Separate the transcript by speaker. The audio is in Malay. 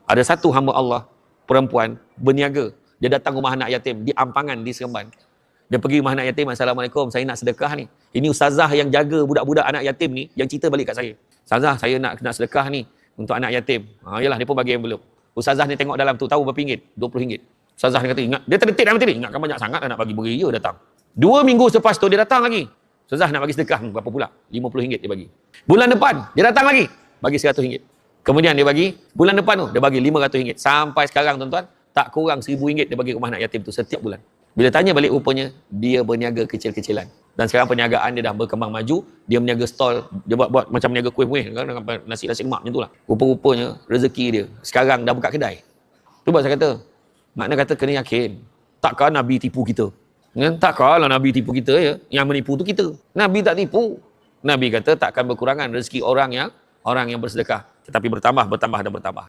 Speaker 1: Ada satu hamba Allah, perempuan, berniaga. Dia datang rumah anak yatim, di Ampangan, di Seremban. Dia pergi rumah anak yatim, Assalamualaikum, saya nak sedekah ni. Ini ustazah yang jaga budak-budak anak yatim ni, yang cerita balik kat saya. Ustazah, saya nak sedekah ni, untuk anak yatim. Yalah, dia pun bagi envelope. Ustazah ni tengok dalam tu, tahu berapa ringgit? RM20. Ustazah ni kata, ingat, dia terdetik dalam hati ni, ingatkan banyak sangat nak bagi beria datang. 2 minggu selepas tu, dia datang lagi. Ustazah nak bagi sedekah, berapa pula? RM50 dia bagi. Bulan depan, dia datang lagi, bagi RM100. Kemudian dia bagi, bulan depan tu, dia bagi RM500. Sampai sekarang tuan-tuan, tak kurang RM1,000 dia bagi rumah anak yatim tu setiap bulan. Bila tanya balik rupanya, dia berniaga kecil-kecilan. Dan sekarang perniagaan dia dah berkembang maju, dia berniaga stall, dia buat macam berniaga kuih-kuih, nasi-nasi lemak macam tu lah. Rupa-rupanya, rezeki dia, sekarang dah buka kedai. Tu buat saya kata, makna kata kena yakin, takkan Nabi tipu kita. Takkanlah Nabi tipu kita ya, yang menipu tu kita. Nabi tak tipu. Nabi kata takkan berkurangan rezeki orang yang bersedekah, tetapi bertambah dan bertambah.